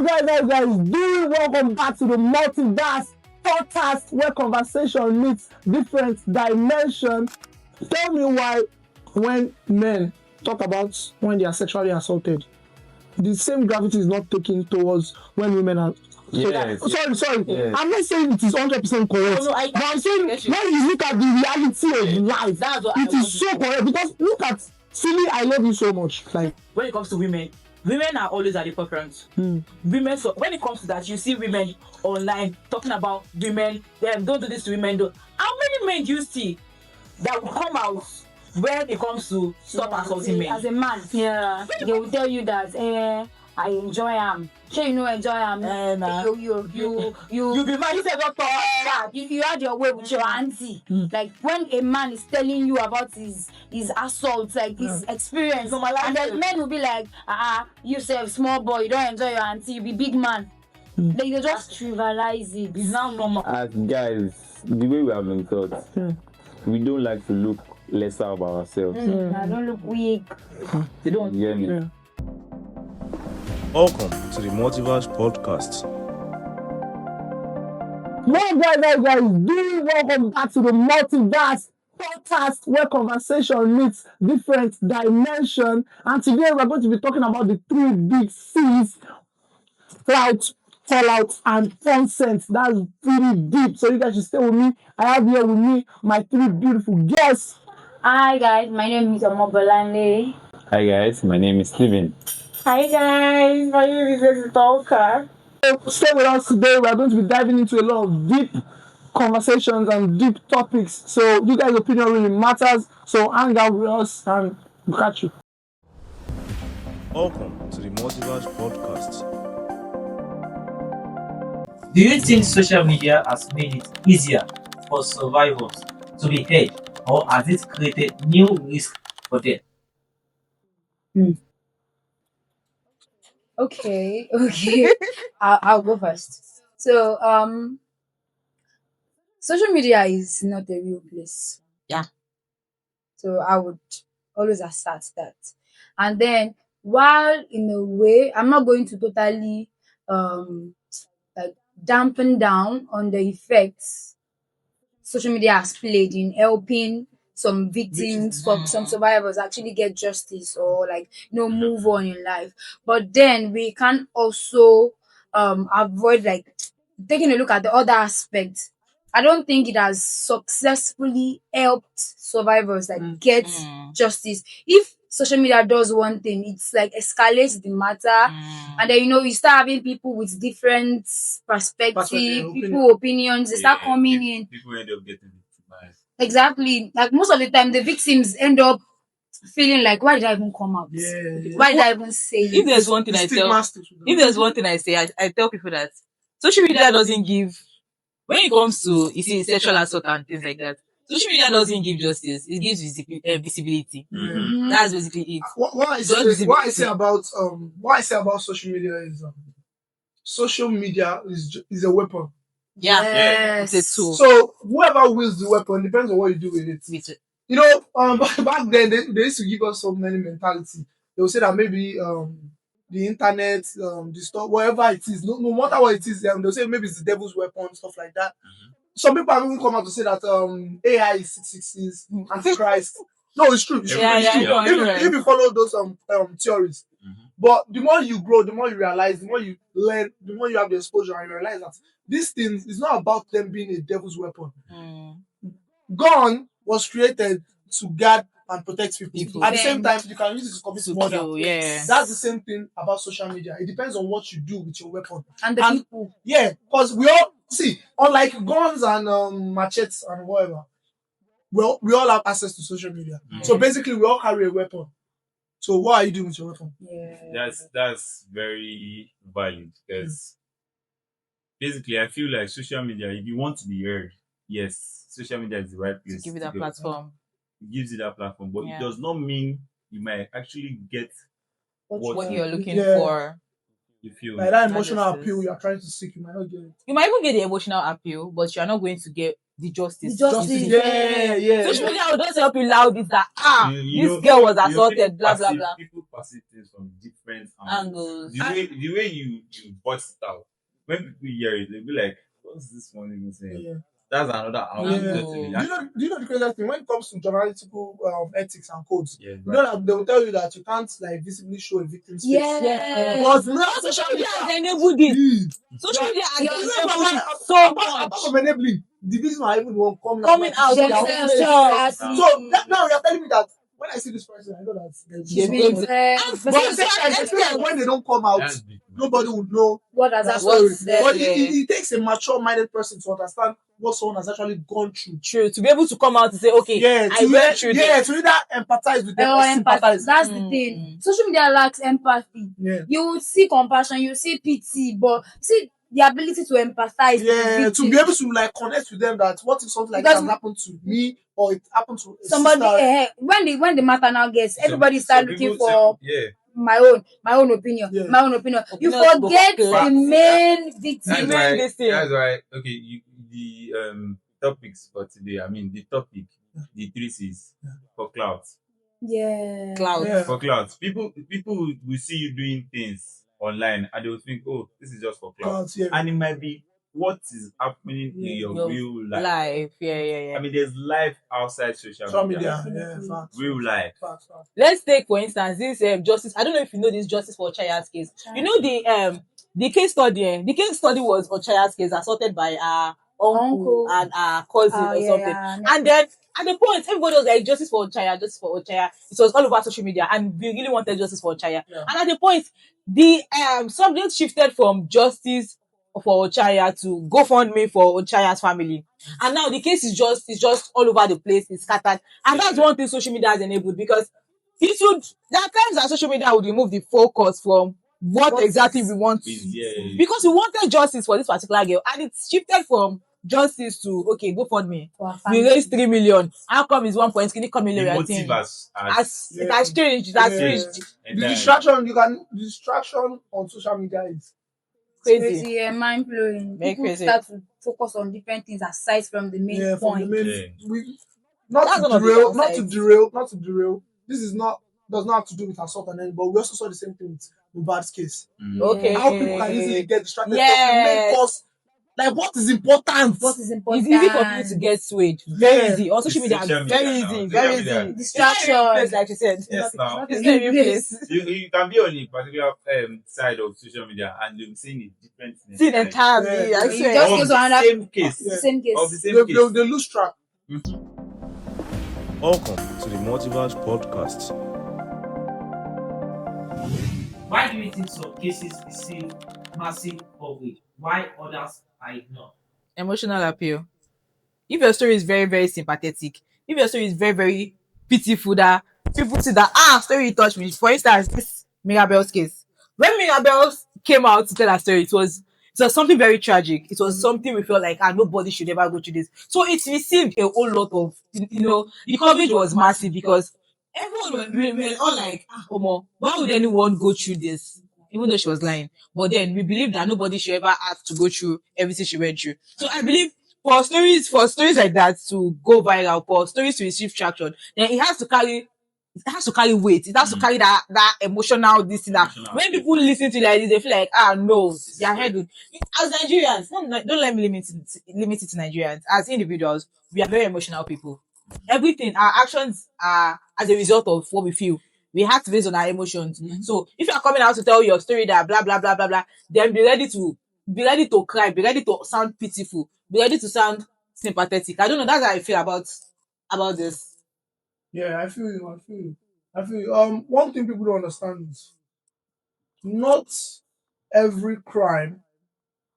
Guys, doing welcome back to the Multiverse podcast where conversation meets different dimensions. Tell me why when men talk about when they are sexually assaulted, the same gravity is not taken towards when women are. Yes. Sorry. Yes. I'm not saying it is 100% correct. No, but I'm saying when you look at the reality of life, it is so correct. Because look at Silly, I love you so much. Like when it comes to women are always at the forefront. Women, so when it comes to that, you see women online talking about women, don't do this to women. How many men do you see that will come out when it comes to stop assaulting men? As a man, they will tell you that I enjoy him. Sure, you know enjoy him. You be mad. You say doctor. You had your way with your auntie. Like when a man is telling you about his assault, like his experience, and then men will be like, you say small boy, you don't enjoy your auntie, you be big man. They just trivialize it. It's now normal. As guys, the way we have been taught, we don't like to look lesser of ourselves. I don't look weak. They don't. You hear me? Yeah. Welcome to the Multiverse podcast. Guys, doing welcome back to the Multiverse podcast where conversation meets different dimensions. And today we're going to be talking about the three big C's: clout, fallout, and consent. That's pretty deep. So you guys should stay with me. I have here with me my three beautiful guests. Hi guys, my name is Omobolande. Hi guys, my name is Steven. Hi guys, my name is Talker. Stay with us today. We're going to be diving into a lot of deep conversations and deep topics. So you guys' opinion really matters. So hang out with us and we'll catch you. Welcome to the Multiverse podcast. Do you think social media has made it easier for survivors to be heard, or has it created new risks for them? Okay. I'll go first. So, social media is not a real place. Yeah. So I would always assert that. And then, while in a way, I'm not going to totally like dampen down on the effects social media has played in helping some victims, some survivors actually get justice or move on in life. But then we can also avoid taking a look at the other aspects. I don't think it has successfully helped survivors get justice. If social media does one thing, it's escalates the matter, and then you start having people with different perspectives, opinions. They start coming in. People end up getting victimized. Exactly. Most of the time, the victims end up feeling like, why did I even come out? Why did I even say it? If there's one thing I say, I tell people that social media doesn't give. When it comes to sexual assault and things like that, social media doesn't give justice. It gives visibility. That's basically it. What I say about social media is social media is a weapon. Yes. It's a tool. So whoever wields the weapon depends on what you do with it. Back then they used to give us so many mentality. They would say that maybe the internet, the stuff, whatever it is, no matter what it is, they'll say maybe it's the devil's weapon, stuff like that. Some people have even come out to say that AI is 666, Antichrist. No, it's true. It's true. If you follow those theories. But the more you grow, the more you realize, the more you learn, the more you have the exposure, and you realize that these things is not about them being a devil's weapon. Gun was created to guard and protect people. At the same time, you can use it to commit murder. That's the same thing about social media. It depends on what you do with your weapon. And the people. Yeah, because we all see, unlike guns and machetes and whatever, we all have access to social media. So basically, we all carry a weapon. So what are you doing with your weapon? Yeah. That's very valid, because basically I feel like social media, if you want to be heard, yes, social media is the right place. Give you that platform. It gives you that platform, but it does not mean you might actually get what you're looking for. You feel like that emotional appeal you are trying to seek, you might not get it. You might even get the emotional appeal, but you're not going to get the justice. Yeah. Social media will just help you loud. It's that this girl was assaulted, blah blah blah. People perceive things from different different Angles. The way you bust it out, when people hear it, they'll be like, "What's this one even saying?" Yeah. That's another angle. Yeah. Totally. Do you know the craziest thing when it comes to journalistical ethics and codes? Yeah, You know that they will tell you that you can't like visibly show a victim's face. Yeah. Because now Social media has enabled it. Social media has enabled it so apart much. from enabling, the victims are even the one Coming out their of own their face. self. So now you're telling me that when I see this person, I know that She's They been go but at the same time, I feel like when they don't come out, That's big, man. nobody would know what has that happened. story. But Yeah. it takes a mature-minded person to understand what someone has actually gone through. True. To be able to come out and say, okay, I went through this. to either empathize with them or Empathy. sympathize. That's the thing. Social media lacks empathy. Yeah. You will see compassion, you will see pity, but see the ability to empathize. with the Yeah, to victim. be able to like connect with them that what if something like Because that has happened to me or it happened to a somebody sister. when the matter now gets everybody Some start looking people for yeah. my own opinion. Yeah. My own opinion. You Opinions go forget class. the main victim. That's Main why. Okay, the topics for today. I mean, the topic, the three C's for clout. Yeah. Cloud. Yeah. For clout, people will see you doing things online and they will think, oh, this is just for clout, Yeah. and it might be what is happening in your real life. Yeah. I mean, there's life outside social Social media. media. Yeah, facts. Real life. Facts. Let's take for instance this justice. I don't know if you know this justice for Ochaya's case. You know the case study. The case study was Ochaya's case assaulted by our uncle and our cousin or something. Yeah. And then at the point, everybody was like, justice for Ochaya, justice for Ochaya. It was all over social media, and we really wanted justice for Ochaya. Yeah. And at the point, the subject shifted from justice for Ochaya to GoFundMe for Ochaya's family. And now the case is just all over the place, it's scattered. And that's one thing social media has enabled, because it would, there are times that social media would remove the focus from what exactly we want. Yeah. Because we wanted justice for this particular girl, and it shifted from justice to, okay, GoFundMe. We raised 3 million. How come it's 1 point? Can you come in The later? motive It has changed. It has changed. The distraction on social media is Crazy. Yeah, mind blowing. Very People crazy. start to focus on different things aside from the main point. Not That's to one of the derail. This does not have to do with assault and anything, but we also saw the same thing with Mubarak's case. Okay. How people can easily get distracted. Yes. Because, like, what is important? What is important? It's easy for people to get swayed. Very Yeah. easy. On social media, Social very media easy. now. Very Social media. easy. Distraction. It's not a real place, like she said. Yes, now. It's not a real place. You can be on a particular side of social media and you'll be seeing a different thing. See the time. I Yeah. You swear. just Of go to the another same case. Yeah. same case. Of the same case. They lose track. Welcome to the Multiverse podcast. Why do you think some cases receive massive coverage while others are ignored? Emotional appeal. If your story is very, very sympathetic, if your story is very, very pitiful, that people see that story you touched me. For instance, this Mirabelle's case. When Mirabelle came out to tell her story, it was something very tragic. It was something we felt like nobody should ever go through this. So it received a whole lot of, the coverage was massive, because everyone were all like, Omo, why would anyone go through this? Even though she was lying. But then we believe that nobody should ever have to go through everything she went through. So I believe for stories like that to go viral, for stories to receive traction, then it has to carry weight. It has to carry that emotional this thing. That when people listen to it like this, they feel like, no, their head would. As Nigerians, don't let me limit it to Nigerians. As individuals, we are very emotional people. Everything, our actions are as a result of what we feel. We have to base on our emotions. So if you are coming out to tell your story that blah blah blah blah blah, then be ready to cry, be ready to sound pitiful, be ready to sound sympathetic. I don't know. That's how I feel about this. Yeah, I feel you. One thing people don't understand is not every crime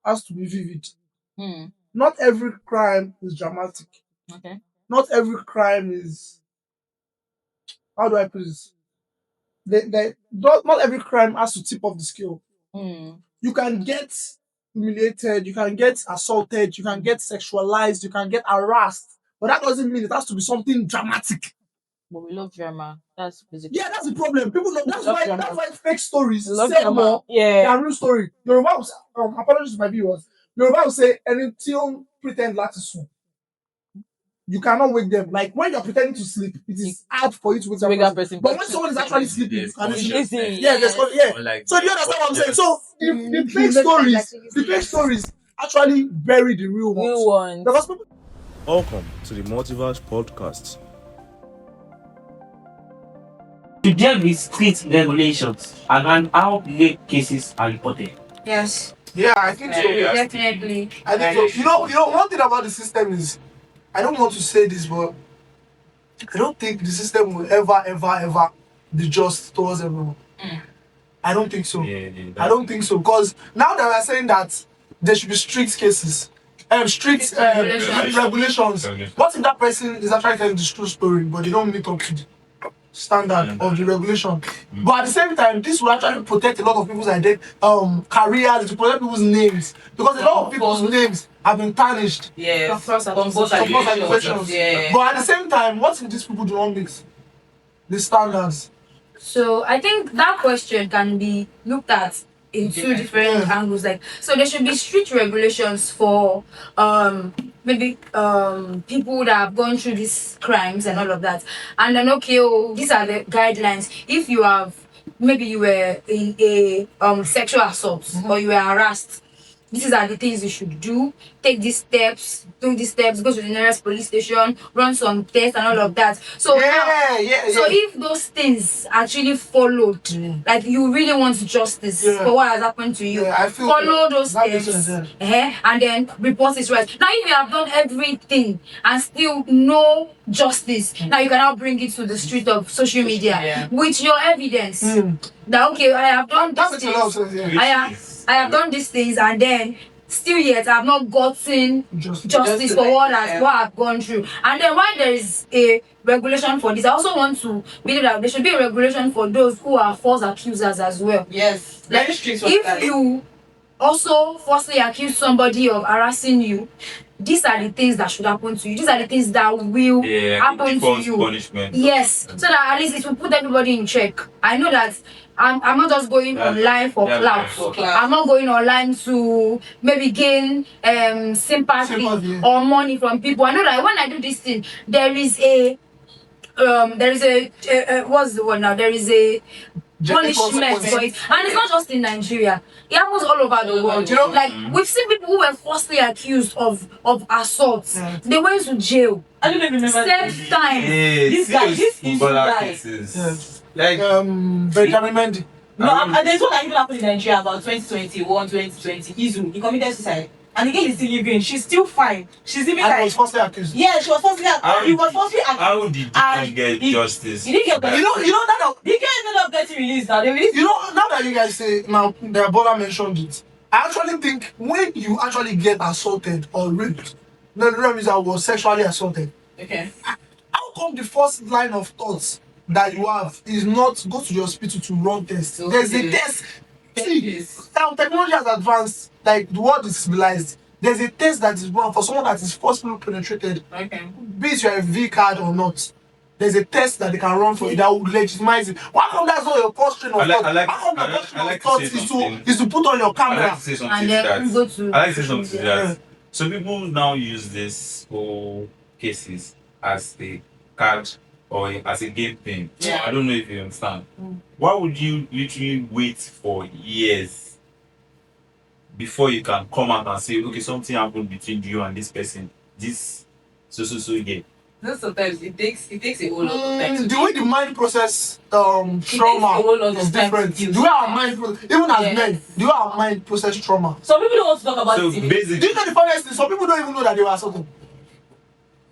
has to be vivid. Not every crime is dramatic. Okay. Not every crime is, how do I put this? Not every crime has to tip off the scale. You can get humiliated, you can get assaulted, you can get sexualized, you can get harassed, but that doesn't mean it has to be something dramatic. But we love drama. That's basically. Yeah, that's the problem. People know that's love why drama. that's why fake stories Love sell drama. more Yeah. than real story. Yoruba will say, apologies to my viewers. Yoruba will say, anything pretend láti sùn. you cannot wake them. Like when you're pretending to sleep, it is hard for you to wake Wake that that person. person. But when someone is actually sleeping, you There's can easily. consciousness. Yeah, yeah. Unlike So do you understand what I'm saying? just- So the fake stories actually bury the real ones. Real ones. Because people Welcome to the Multiverse podcast. To deal with strict regulations and how rape cases are reported. Yes, yeah, I think so. definitely. I think so. You know, one thing about the system is, I don't want to say this, but I don't think the system will ever be just towards everyone. I don't think so. I don't think so. Because now that we're saying that there should be strict cases, strict regulations. What if that person is actually telling the true story, but they don't meet up to the standard of the regulation? But at the same time, this will actually protect a lot of people's careers, to protect people's names, because a lot of people's names have been tarnished. Yes. False Accusations. Yeah. But at the same time, what if these people do not meet the standards? So I think that question can be looked at in two different angles. Like, so there should be strict regulations for maybe people that have gone through these crimes and all of that. And then these are the guidelines. If you have maybe you were in a sexual assault or you were harassed, these are the things you should do. Take these steps, go to the nearest police station, run some tests and all of that. So So if those things actually followed, like you really want justice for what has happened to you, I feel follow those that makes steps, sense, and then report it right. Now, if you have done everything and still no justice, now you can now bring it to the street of social media with your evidence that I have done That these makes a lot of things. sense, yeah. I have done these things, and then still yet I have not gotten justice for what I've gone through. And then while there is a regulation for this, I also want to believe that there should be a regulation for those who are false accusers as well. Yes. Like, if you also falsely accuse somebody of harassing you, these are the things that should happen to you. These are the things that will happen to you. Punishment. Yes, so that at least it will put everybody in check. I know that I'm not just going online for clout. I'm not going online to maybe gain sympathy or money from people. I know that when I do this thing, there is a what's the word now? There is a punishment for it, and it's not just in Nigeria. It happens all over the world. You know, like we've seen people who were falsely accused of assault. They went to jail. I don't even remember. Served time. This guy. Like Benjamin Mendy. No, there's one that even happened in Nigeria about 2021, 2020. Izu, he committed suicide. And the girl is still living. She's still fine. She's even I was falsely accused. Yeah, she was falsely accused. He was falsely accused. How did you get justice? He didn't get You know that. The girl ended up getting released now. They released. You know, now that you guys say, now the Ebola mentioned it, I actually think when you actually get assaulted or raped, the reason I was sexually assaulted. Okay. How come the first line of thoughts that you have is not go to the hospital to run tests? There's a test. See, now technology has advanced, like the world is civilized. There's a test that is run for someone that is forcibly penetrated. Okay. Be it you have a V card or not. There's a test that they can run for you that would legitimize it. Why come that's not your first train of thought? How come the first train of thought is to put on your I camera? like to say something And to then go that. to I like to say something to Yeah. that. So people now use this whole cases as a card or as a game thing. Yeah. I don't know if you understand. Why would you literally wait for years before you can come out and say, okay, something happened between you and this person, this so yeah. No, sometimes it takes a whole lot of time. The way the mind process takes a whole trauma lot of is time different. to The deal way our with. mind even as Yes. men, the way our mind process trauma. Some people don't want to talk about So it. Do you basically, know the funniest thing? Some people don't even know that they were assaulted.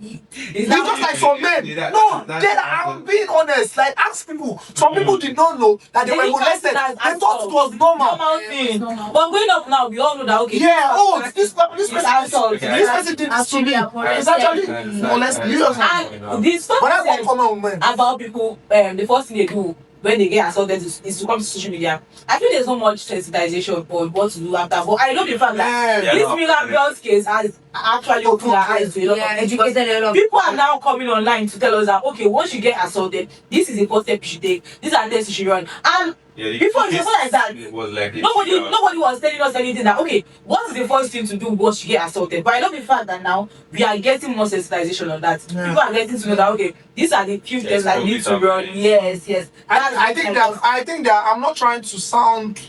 It's just like some men. No, then I'm being honest. Like, ask people. Some people did not know that they were molested. They thought it was normal. Normal thing. But going up now, we all know that, okay. Yeah, this person assault. did this to me. It's actually molested. You just And this stuff but that's not common with men. about people, the first thing they do when they get assaulted is to come to social media. I feel there's not much sensitization for what to do after, but I know the fact that Yeah. this Miller girl's case has actually opened our eyes to a lot of things, because educated a lot of people are now coming online to tell us that, okay, once you get assaulted, this is the first step you should take, these are the tests you should run. And Yeah, the Before it case was not like that. It was like Nobody was telling us anything that okay, what is the first thing to do once you get assaulted? But I love the fact that now we are getting more sensitization on that. Yeah. People are getting to know that okay, these are the few steps I need to run. Yes. I think that I'm not trying to sound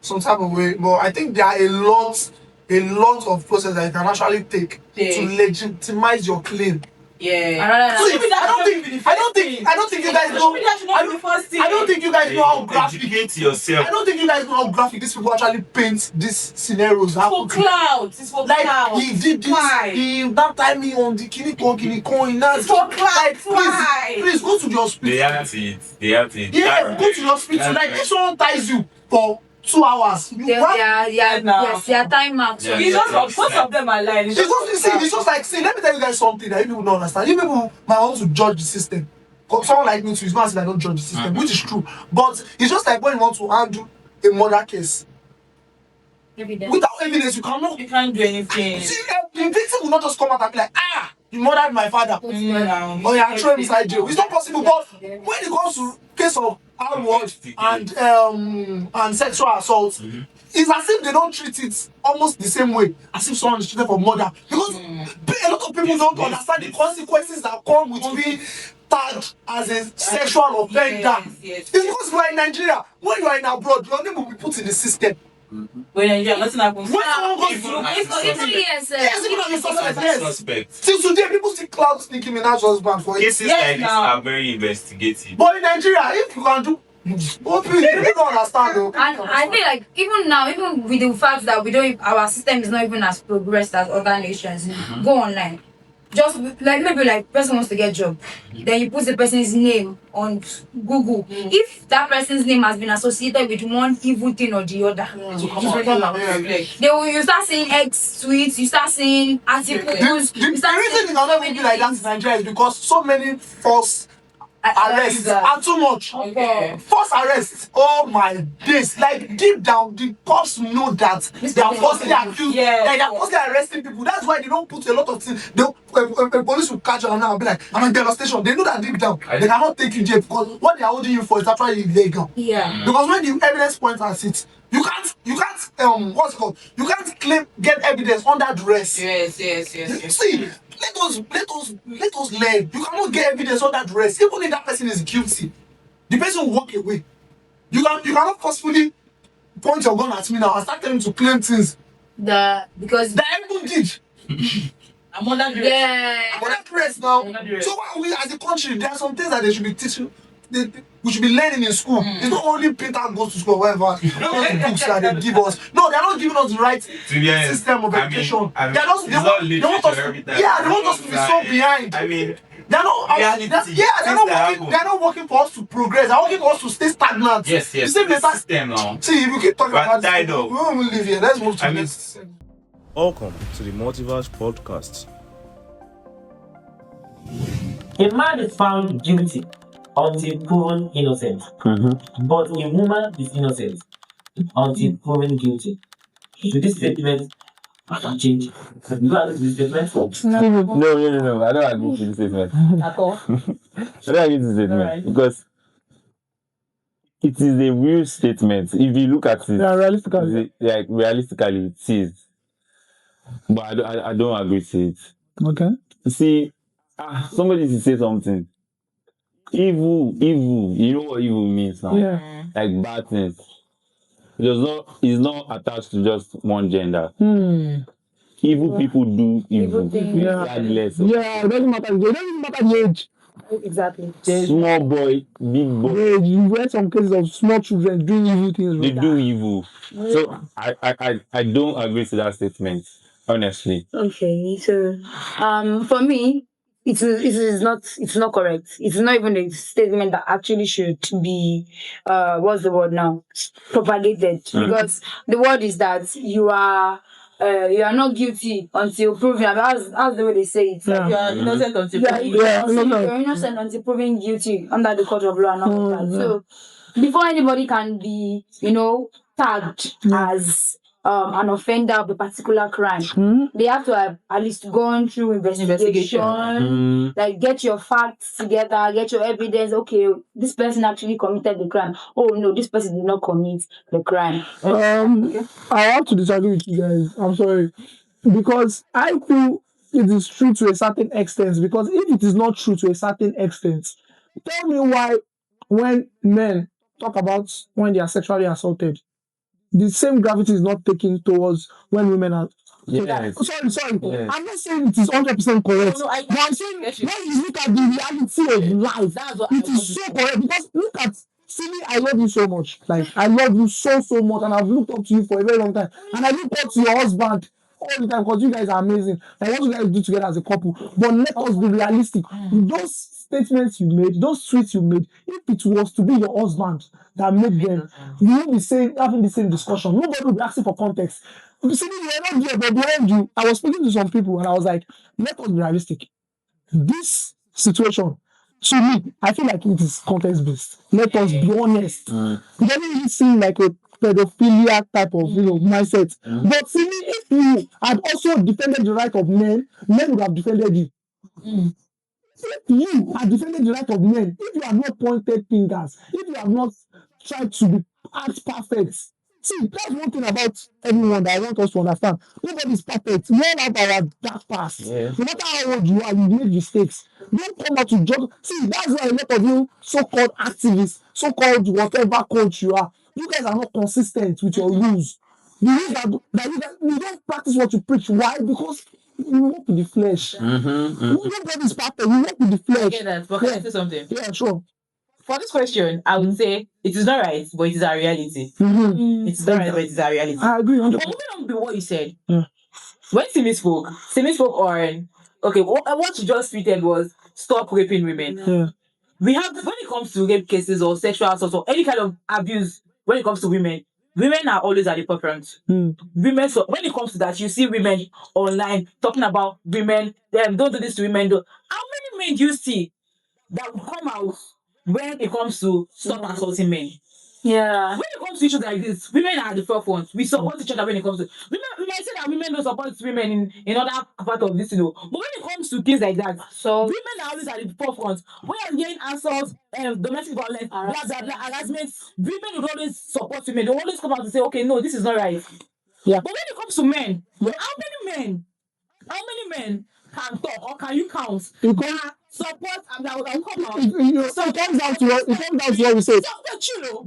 some type of way, but I think there are a lot of process that you can actually take to legitimize your claim. Yeah. I don't think you guys know. I don't think you guys know how graphic. Educate yourself. I don't think you guys know how graphic these people actually paint these scenarios. For clouds. It's for like clouds. he did this. Why? He that time me on the kini con. It's for clouds. Why? Please go to the hospital. They have to. Yeah, go to the hospital. Like if someone ties you for 2 hours. Yes, they are time out. Yeah. It's just most of them are lying. It's just like, see, let me tell you guys something that you people don't understand. You people might want to judge the system. Someone like me too is not saying I don't judge the system, which is true. But it's just like when you want to handle a murder case. Without evidence, you can't do anything. See, the victim will not just come out and be like, you murdered my father. Or you are thrown inside jail. It's not possible. But when it comes to case of armed and sexual assault, it's as if they don't treat it almost the same way as if someone is treated for murder. Because a lot of people don't understand the consequences that come with being tagged as a sexual offender. It's because we are in Nigeria. When you are in abroad, your name will be put in the system. When Nigeria, nothing happens. When someone goes through, Yes. Suspect. till today, people still cloud Nicki Minaj's husband for it. Cases like this are very investigative. But in Nigeria, if you can do, people don't understand though. And I feel like even now, even with the fact that our system is not even as progressed as other nations, go online. Just like maybe person wants to get a job, then you put the person's name on Google. If that person's name has been associated with one evil thing or the other, you start seeing X tweets, you start seeing articles. The reason it cannot be like that in Nigeria is because so many false arrests are too much. Okay. False arrests. Oh my days! Like deep down, the cops know that they are falsely accused. Like they are falsely arresting people. That's why they don't put a lot of things. Police will catch you and now be like, I'm in devastation. They know that deep down they cannot take you jail because what they are holding you for is actually illegal. Yeah. Because when the evidence points at it, you can't what's it called? You can't get evidence under duress. Yes. See, let us learn. You cannot get evidence under duress. Even if that person is guilty, the person will walk away. You cannot forcefully point your gun at me now and start telling me to claim things Because that I even did. I'm under duress. I'm under duress now. So why we as a country, there are some things that they should be teaching. We should be learning in school. It's not only Peter goes to school or whatever. Not the books that they give us. No, they're not giving us the right system of education. They want us to be so behind. They're not working for us to progress. They're working for us to stay stagnant. Yes. The system now. See, if you keep talking about this, we won't live here. Let's move to the next. Welcome to the Multiverse podcast. A man is found guilty until proven innocent. But a woman is innocent until proven guilty. So this statement change. You agree to this statement? No. I don't agree to this statement. At all. I don't agree to this statement because it is a real statement. If you look at it, realistically, it is. But I don't agree to it. Okay. See, somebody should say something. Evil. You know what evil means now? Yeah. Like bad things. It's not attached to just one gender. Evil people do evil. Regardless. It doesn't matter. It doesn't even matter the age. Exactly. Small boy, big boy. Yeah, you read some cases of small children doing evil things. They do evil. So I don't agree to that statement. Honestly. Okay, so for me, it is not correct. It's not even a statement that actually should be what's the word now? Propagated. Because the word is that you are not guilty until proven. That's the way they say it. You are innocent until proven You're innocent until proven guilty under the court of law and all of that. So before anybody can be, tagged as an offender of a particular crime, they have to have at least gone through investigation, like get your facts together, get your evidence. Okay, this person actually committed the crime. Oh no, this person did not commit the crime. I have to disagree with you guys. I'm sorry, because I feel it is true to a certain extent. Because if it is not true to a certain extent, tell me why when men talk about when they are sexually assaulted, the same gravity is not taken towards when women are. Yes. Sorry. Yes. I'm not saying it is 100% correct. No, but I'm saying when you look at the reality of life, That's what it is so correct. Because look at Simi, I love you so much. Like I love you so much, and I've looked up to you for a very long time. And I look up to your husband all the time because you guys are amazing. I want you guys to do together as a couple. But let us be realistic. Those statements you made, those tweets you made, if it was to be your husband that made them, you won't be saying having the same discussion. Nobody will be asking for context. See, you were not there, but behind you, I was speaking to some people and I was like, let us be realistic. This situation, to me, I feel like it is context based. Let us be honest. It doesn't really seem like a pedophilia type of mindset. But see, if you had also defended the right of men, men would have defended you. If you had defended the right of men, if you have not pointed fingers, if you have not tried to act perfect, see, that's one thing about everyone that I want us to understand. Nobody is perfect. We all have our dark past. Yeah. No matter how old you are, you make mistakes. Don't come out to judge. See, that's why a lot of you so-called activists, so-called whatever coach you are, you guys are not consistent with your rules. The rules that you don't practice what you preach. Why? Because you work with the flesh. Nobody is perfect. You work with the I flesh. get that, but can I say something? Yeah, sure. For this question, I would say it is not right, but it is our reality. Mm-hmm. It's not right, but it is our reality. I agree. But moving on to what you said, Yeah. when Simi spoke on what you just tweeted was stop raping women. Yeah. We have, when it comes to rape cases or sexual assault or any kind of abuse, when it comes to women are always at the forefront. Women, so when it comes to that, you see women online talking about women, don't do this to women. How many men do you see that will come out when it comes to stop assaulting men? Yeah. When it comes to issues like this, women are at the forefront. We support each other when it comes to women. We might say that women don't support women in other part of this, but when it comes to things like that, so women are always at the forefront. When you're getting assault, domestic violence, harassment, women will always support women. They always come out and say, okay, no, this is not right. Yeah. But when it comes to men, how many men can talk, or can you count? You can support and that will come out. It comes down to what we say. So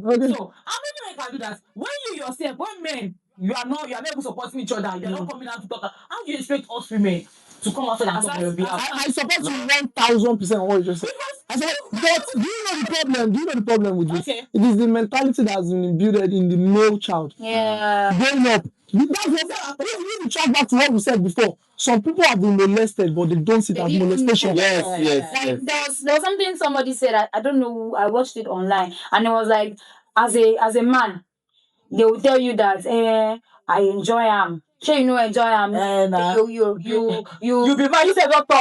how many men can do that? When you yourself, when men, you are not even supporting each other, you're not coming out to talk. How do you expect us women to come out and talk on your behalf? I support you 1,000% what you just said. I said, but do you know the problem? Do you know the problem with this? Okay. It is the mentality that has been imbued in the male child. Yeah. Growing up. That's what we need to track back to what we said before. Some people have been molested, but they don't see it as molestation. Like there was something somebody said. I don't know. I watched it online, and it was like, as a man, they will tell you that I enjoy him. Sure, you know enjoy him. You be man. You say doctor.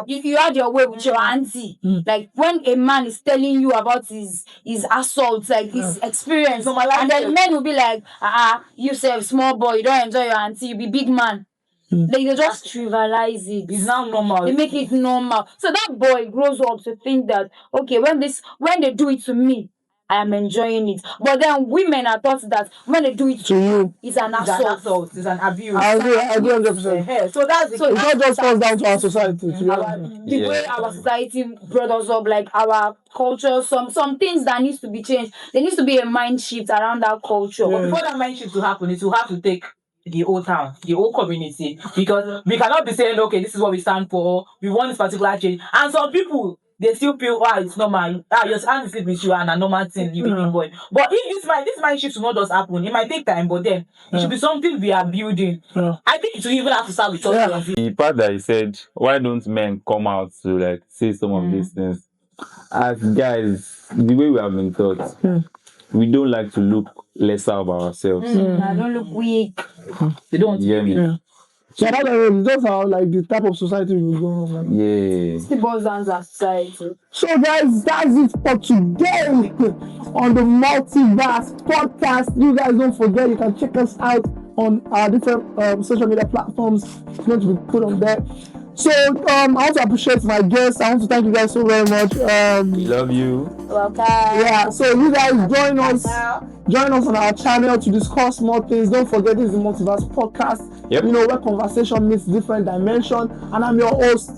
You had your way with your auntie. Like when a man is telling you about his assault, like his experience, and then men will be like, you say small boy, you don't enjoy your auntie. You be big man. Like they just trivialize it. It's now normal. They make it normal. So that boy grows up to think that okay, when they do it to me, I am enjoying it. But then women are taught that when they do it to you, it's an assault. It's an abuse. I agree 100%. So that's it all just comes down to our society. The way our society brought us up, like our culture, some things that needs to be changed. There needs to be a mind shift around that culture. But before that mind shift to happen, it will have to take the whole town, the whole community, because we cannot be saying, okay, this is what we stand for, we want this particular change, and some people they still feel it's normal, your hand is sleep with you and a normal thing, you big boy. But if this mind shift will not just happen, it might take time, but then it should be something we are building. I think it will even have to start with us. The part that he said, why don't men come out to like say some of these things? As guys, the way we have been taught, we don't like to look lesser of ourselves. I don't look weak. They don't want to hear me. So that's how like the type of society we go on. Like. Yeah. It's the boys and society. So guys, that's it for today on the Multiverse podcast. You guys don't forget you can check us out on our different social media platforms. It's going to be put on there. So I want to appreciate my guests. I want to thank you guys so very much. Love you. Welcome. Yeah, so you guys join us on our channel to discuss more things. Don't forget, this is the Multiverse podcast. Yep. You know, where conversation meets different dimension. And I'm your host,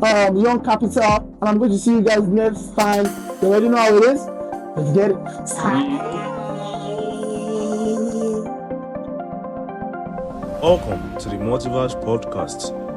Yngcapital, and I'm going to see you guys next time. You already know how it is. Let's get it. Welcome to the Multiverse podcast.